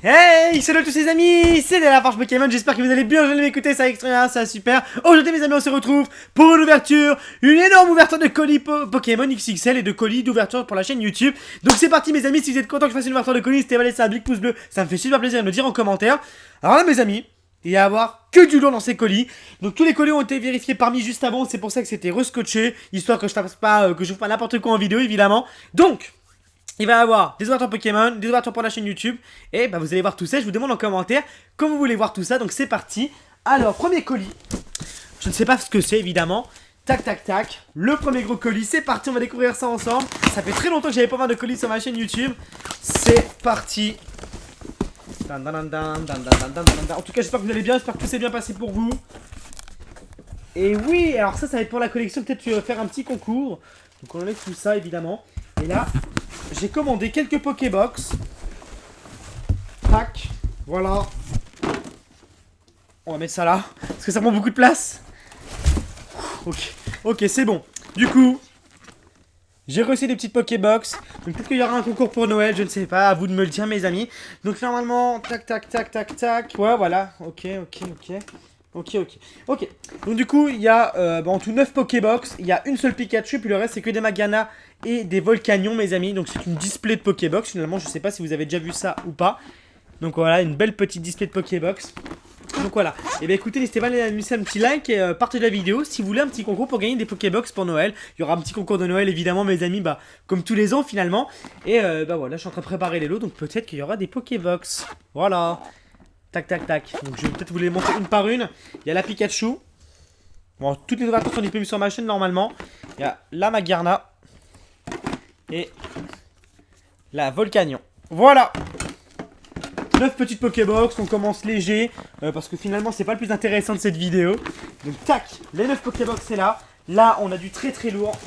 Hey, salut à tous les amis, c'est de la Forge Pokémon, j'espère que vous allez bien, je vais m'écouter, ça va extraordinaire, ça va super. Aujourd'hui mes amis, on se retrouve pour une ouverture, une énorme ouverture de colis Pokémon XXL et de colis d'ouverture pour la chaîne YouTube. Donc c'est parti mes amis, si vous êtes contents que je fasse une ouverture de colis, n'hésitez pas à laisser un big pouce bleu, ça me fait super plaisir de me le dire en commentaire. Alors là mes amis, il va y avoir que du lourd dans ces colis. Donc tous les colis ont été vérifiés parmi juste avant, c'est pour ça que c'était rescotché, histoire que je fasse pas, que je vous fasse pas n'importe quoi en vidéo évidemment. Donc il va y avoir des ouvertures Pokémon, des ouvertures pour la chaîne YouTube. Et bah vous allez voir tout ça, je vous demande en commentaire quand vous voulez voir tout ça. Donc c'est parti. Alors, premier colis. Je ne sais pas ce que c'est évidemment. Tac tac tac. Le premier gros colis, c'est parti, on va découvrir ça ensemble. Ça fait très longtemps que j'avais pas mal de colis sur ma chaîne YouTube. C'est parti. En tout cas j'espère que vous allez bien, j'espère que tout s'est bien passé pour vous. Et oui, alors ça va être pour la collection, peut-être tu vas faire un petit concours. Donc on enlève tout ça évidemment. Et là, j'ai commandé quelques Pokébox. Tac, voilà. On va mettre ça là, parce que ça prend beaucoup de place. Ok, c'est bon. Du coup, j'ai reçu des petites Pokébox. Donc peut-être qu'il y aura un concours pour Noël, je ne sais pas, à vous de me le dire mes amis. Donc normalement, tac, tac, tac, tac, tac. Ouais, voilà, ok. Donc du coup, il y a en tout 9 Pokébox. Il y a une seule Pikachu, puis le reste c'est que des Magana et des Volcanions mes amis. Donc c'est une display de Pokébox finalement, je sais pas si vous avez déjà vu ça ou pas. Donc voilà, une belle petite display de Pokébox. Donc voilà, et bien écoutez, n'hésitez pas à laisser un petit like et partagez la vidéo si vous voulez un petit concours pour gagner des Pokébox pour Noël. Il y aura un petit concours de Noël évidemment mes amis, bah comme tous les ans finalement. Et bah voilà, je suis en train de préparer les lots, donc peut-être qu'il y aura des Pokébox. Voilà. Tac tac tac, donc je vais peut-être vous les montrer une par une. Il y a la Pikachu. Bon, toutes les ouvertures sont disponibles sur ma chaîne normalement. Il y a la Magarna. Et la Volcanion. Voilà. 9 petites Pokébox, on commence léger. Parce que finalement c'est pas le plus intéressant de cette vidéo. Donc tac, les 9 Pokébox c'est là. Là on a du très très lourd.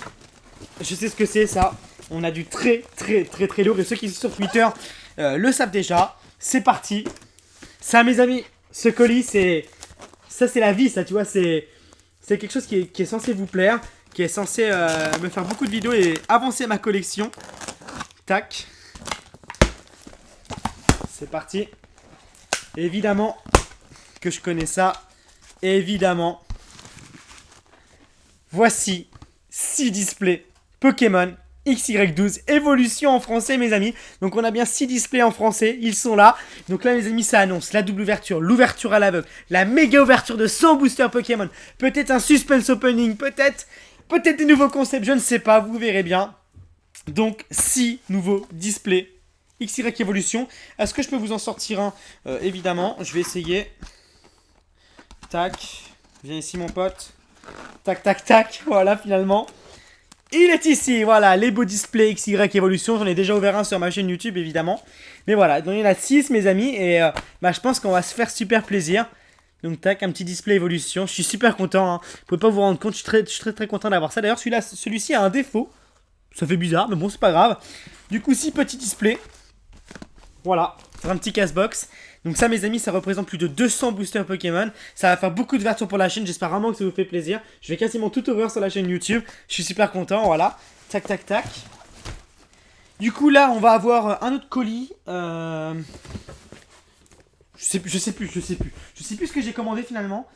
Je sais ce que c'est ça. On a du très lourd. Et ceux qui sont sur Twitter le savent déjà. C'est parti. Ça mes amis, ce colis c'est... Ça c'est la vie ça tu vois, c'est quelque chose qui est censé vous plaire, qui est censé me faire beaucoup de vidéos et avancer ma collection. Tac. C'est parti. Évidemment que je connais ça. Évidemment. Voici 6 displays Pokémon XY12 évolution en français mes amis. Donc on a bien 6 displays en français, ils sont là. Donc là mes amis ça annonce la double ouverture, l'ouverture à l'aveugle, la méga ouverture de 100 boosters Pokémon. Peut-être un suspense opening, peut-être des nouveaux concepts, je ne sais pas, vous verrez bien. Donc 6 nouveaux displays XY évolution. Est-ce que je peux vous en sortir un évidemment, je vais essayer. Tac, viens ici mon pote. Tac tac tac, voilà finalement. Il est ici, voilà, les beaux displays XY Evolution. J'en ai déjà ouvert un sur ma chaîne YouTube, évidemment. Mais voilà, donc il y en a 6, mes amis. Et bah, je pense qu'on va se faire super plaisir. Donc, tac, un petit display Evolution. Je suis super content, hein. Vous pouvez pas vous rendre compte, je suis très content d'avoir ça. D'ailleurs, celui-ci a un défaut. Ça fait bizarre, mais bon, c'est pas grave. Du coup, 6 petits displays. Voilà, c'est un petit casse-box. Donc ça mes amis, ça représente plus de 200 boosters Pokémon. Ça va faire beaucoup d'ouvertures pour la chaîne, j'espère vraiment que ça vous fait plaisir. Je vais quasiment tout ouvrir sur la chaîne YouTube. Je suis super content, voilà. Tac tac tac. Du coup là, on va avoir un autre colis. Je sais plus ce que j'ai commandé finalement.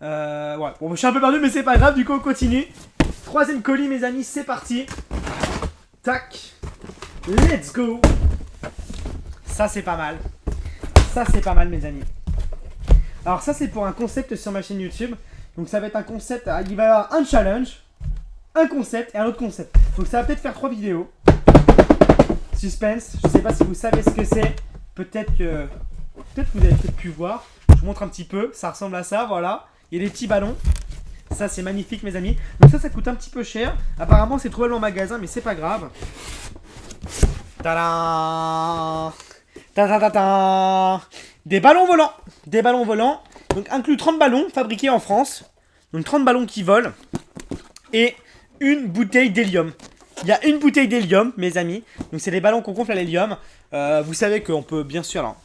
Ouais, bon, je suis un peu perdu mais c'est pas grave, du coup on continue. Troisième colis mes amis, c'est parti. Tac. Let's go. Ça c'est pas mal. Ça c'est pas mal mes amis. Alors ça c'est pour un concept sur ma chaîne YouTube. Donc ça va être un concept, il va y avoir un challenge, un concept et un autre concept. Donc ça va peut-être faire 3 vidéos. Suspense, je sais pas si vous savez ce que c'est. Peut-être que vous avez peut-être pu voir. Je vous montre un petit peu, ça ressemble à ça, voilà. Il y a des petits ballons. Ça c'est magnifique mes amis. Donc ça coûte un petit peu cher. Apparemment c'est trouvable en magasin mais c'est pas grave. Tadam! Des ballons volants, donc inclut 30 ballons fabriqués en France, donc 30 ballons qui volent, et une bouteille d'hélium. Il y a une bouteille d'hélium, mes amis, donc c'est des ballons qu'on gonfle à l'hélium. Vous savez qu'on peut bien sûr, alors,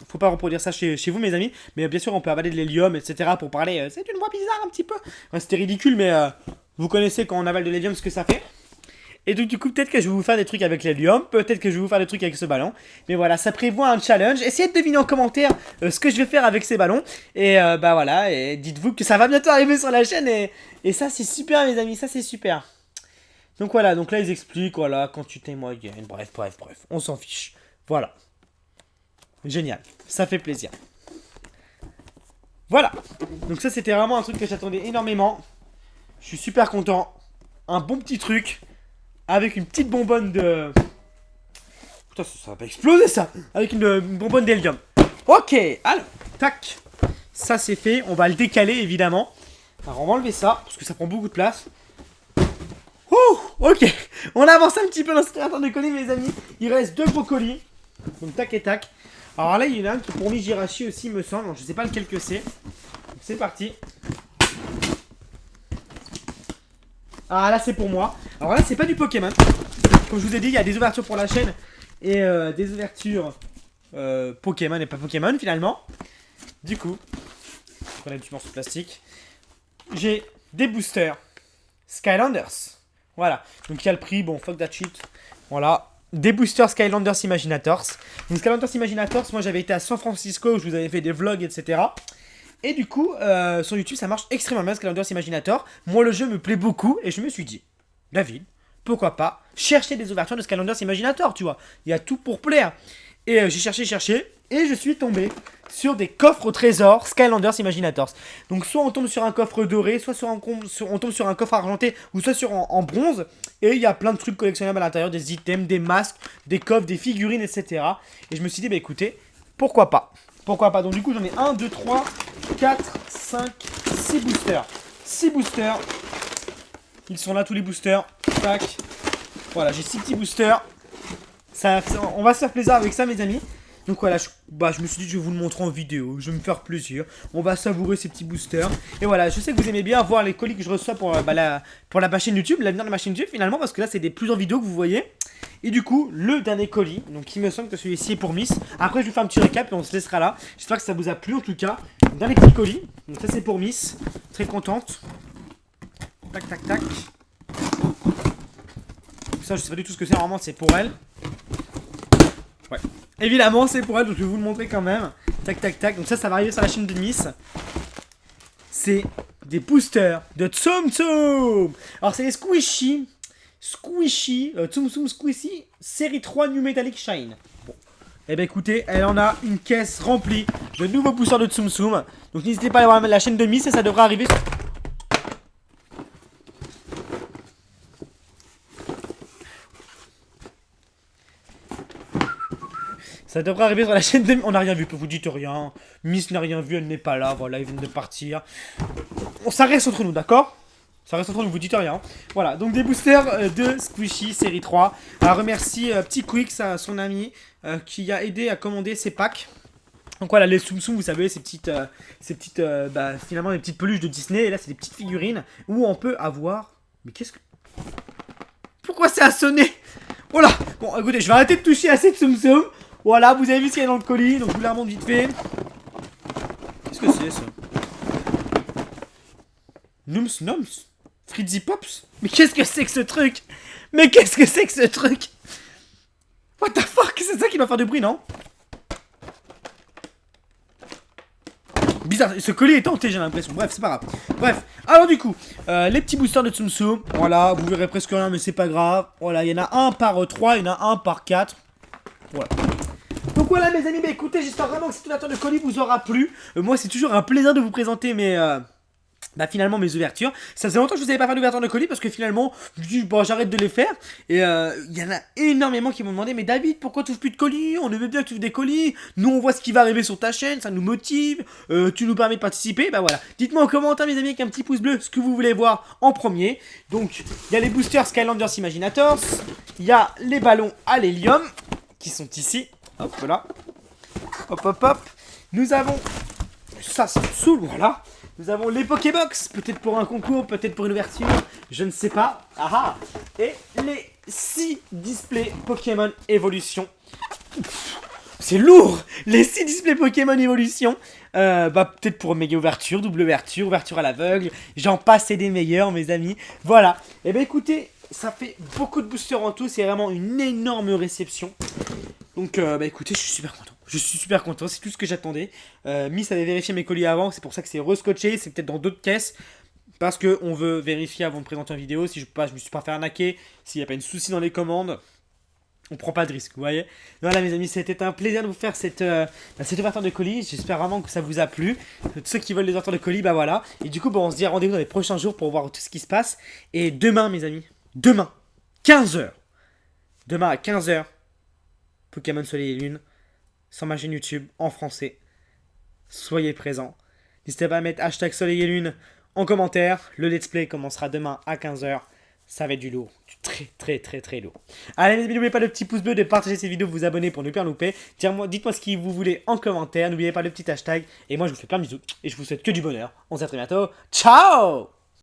faut pas reproduire ça chez vous mes amis, mais bien sûr on peut avaler de l'hélium, etc. pour parler, c'est une voix bizarre un petit peu. Ouais, c'était ridicule, mais vous connaissez quand on avale de l'hélium ce que ça fait. Et donc du coup peut-être que je vais vous faire des trucs avec l'hélium, peut-être que je vais vous faire des trucs avec ce ballon. Mais voilà, ça prévoit un challenge. Essayez de deviner en commentaire ce que je vais faire avec ces ballons. Et bah voilà, et dites-vous que ça va bientôt arriver sur la chaîne. Et ça c'est super mes amis, ça c'est super. Donc voilà, donc là ils expliquent, voilà, quantité moyenne, bref, on s'en fiche. Voilà. Génial, ça fait plaisir. Voilà, donc ça c'était vraiment un truc que j'attendais énormément. Je suis super content. Un bon petit truc. Avec une petite bonbonne de... Putain, ça va pas exploser ça. Avec une bonbonne d'hélium. Ok, alors, tac. Ça c'est fait, on va le décaler évidemment. Alors on va enlever ça, parce que ça prend beaucoup de place. Ouh, ok, on avance un petit peu dans ce créateur de colis mes amis. Il reste 2 gros colis. Donc tac et tac. Alors là il y en a un qui est pour Mijirachi aussi me semble. Donc, je sais pas lequel que c'est. C'est parti. Ah là c'est pour moi. Alors là c'est pas du Pokémon. Comme je vous ai dit il y a des ouvertures pour la chaîne. Et des ouvertures Pokémon et pas Pokémon finalement. Du coup, je prends un petit morceau de plastique. J'ai des boosters Skylanders. Voilà. Donc il y a le prix, bon fuck that shit. Voilà. Des boosters Skylanders Imaginators. Donc Skylanders Imaginators, moi j'avais été à San Francisco où je vous avais fait des vlogs etc. Et du coup, sur YouTube, ça marche extrêmement bien, Skylanders Imaginator. Moi, le jeu me plaît beaucoup, et je me suis dit, David, pourquoi pas chercher des ouvertures de Skylanders Imaginator, tu vois. Il y a tout pour plaire. Et j'ai cherché, et je suis tombé sur des coffres au trésor Skylanders Imaginators. Donc, soit on tombe sur un coffre doré, soit on tombe sur un coffre argenté, ou soit en bronze. Et il y a plein de trucs collectionnables à l'intérieur, des items, des masques, des coffres, des figurines, etc. Et je me suis dit, bah écoutez, pourquoi pas. Pourquoi pas. Donc du coup j'en ai 1, 2, 3, 4, 5, 6 boosters. 6 boosters. Ils sont là tous les boosters. Tac. Voilà, j'ai 6 petits boosters. On va se faire plaisir avec ça mes amis. Donc voilà, je me suis dit que je vais vous le montrer en vidéo. Je vais me faire plaisir. On va savourer ces petits boosters. Et voilà, je sais que vous aimez bien voir les colis que je reçois pour la chaîne YouTube. L'avenir de ma chaîne YouTube finalement. Parce que là c'est des plusieurs vidéos que vous voyez. Et du coup, le dernier colis, donc il me semble que celui-ci est pour Miss. Après, je vais faire un petit récap et on se laissera là. J'espère que ça vous a plu en tout cas. Dernier petit colis, donc ça c'est pour Miss. Très contente. Tac, tac, tac. Ça, je sais pas du tout ce que c'est, normalement c'est pour elle. Ouais. Évidemment, c'est pour elle, donc je vais vous le montrer quand même. Tac, tac, tac. Donc ça va arriver sur la chaîne de Miss. C'est des boosters de Tsum Tsum. Alors, c'est les Squishy. Tsum Tsum Squishy, série 3 New Metallic Shine. Bon. Eh ben écoutez, elle en a une caisse remplie de nouveaux boosters de Tsum Tsum. Donc n'hésitez pas à aller voir la chaîne de Miss et ça devrait arriver. Ça devrait arriver sur la chaîne de... On n'a rien vu, vous dites rien. Miss n'a rien vu, elle n'est pas là. Voilà, ils viennent de partir. Ça reste entre nous, d'accord ? Ça reste entre nous, vous dites rien. Voilà, donc des boosters de Squishy série 3. Alors remercie Petit Quix, son ami, qui a aidé à commander ces packs. Donc voilà, les Tsum Tsum, vous savez, ces petites finalement des petites peluches de Disney. Et là, c'est des petites figurines où on peut avoir... Mais qu'est-ce que... Pourquoi ça a sonné? Oh là. Bon, écoutez, je vais arrêter de toucher à ces Tsum Tsum. Voilà, vous avez vu ce qu'il y a dans le colis, donc je vous la remonte vite fait. Qu'est-ce que c'est ça? Noms Noms Fritzy Pops? Mais qu'est-ce que c'est que ce truc? Mais qu'est-ce que c'est que ce truc? What the fuck? C'est ça qui doit faire du bruit, non? Bizarre, ce colis est tenté, j'ai l'impression. Bref, c'est pas grave. Bref, alors du coup, les petits boosters de Tsum Tsum. Voilà, vous verrez presque rien, mais c'est pas grave. Voilà, il y en a un par 3, il y en a un par 4. Voilà. Donc voilà mes amis, bah écoutez, j'espère vraiment que cette ouverture de colis vous aura plu. Moi c'est toujours un plaisir de vous présenter finalement mes ouvertures. Ça faisait longtemps que je vous avais pas fait d'ouverture de colis parce que finalement, je dis bon j'arrête de les faire. Et il y en a énormément qui m'ont demandé, mais David, pourquoi tu ouvres plus de colis? On aimait bien que tu ouvres des colis. Nous on voit ce qui va arriver sur ta chaîne, ça nous motive. Tu nous permets de participer, bah voilà. Dites-moi en commentaire mes amis avec un petit pouce bleu ce que vous voulez voir en premier. Donc il y a les boosters Skylanders Imaginators. Il y a les ballons à l'hélium qui sont ici. Hop là. Hop hop hop. Nous avons... Ça me saoule, voilà. Nous avons les Pokébox. Peut-être pour un concours, peut-être pour une ouverture. Je ne sais pas. Ah ah. Et les 6 displays Pokémon Evolution. C'est lourd. Les 6 displays Pokémon Evolution. Peut-être pour méga ouverture, double ouverture, ouverture à l'aveugle. J'en passe et des meilleurs mes amis. Voilà. Et écoutez... ça fait beaucoup de boosters en tout, c'est vraiment une énorme réception. Donc bah écoutez, je suis super content. Je suis super content, c'est tout ce que j'attendais. Miss avait vérifié mes colis avant, c'est pour ça que c'est rescotché, c'est peut-être dans d'autres caisses. Parce qu'on veut vérifier avant de présenter une vidéo, si je me suis pas fait arnaquer, s'il n'y a pas une souci dans les commandes. On prend pas de risque, vous voyez. Voilà mes amis, c'était un plaisir de vous faire cette ouverture de colis. J'espère vraiment que ça vous a plu. Tous ceux qui veulent les ouvertures de colis, bah voilà. Et du coup, on se dit rendez-vous dans les prochains jours pour voir tout ce qui se passe. Et demain mes amis, demain, 15h. Demain à 15h, Pokémon Soleil et Lune, sur ma chaîne YouTube, en français. Soyez présents. N'hésitez pas à mettre hashtag Soleil et Lune en commentaire. Le let's play commencera demain à 15h. Ça va être du lourd, du très lourd. Allez les amis, n'oubliez pas le petit pouce bleu, de partager cette vidéo, de vous abonner pour ne pas louper. Dites-moi ce que vous voulez en commentaire, n'oubliez pas le petit hashtag. Et moi je vous fais plein de bisous et je vous souhaite que du bonheur. On se dit à très bientôt. Ciao!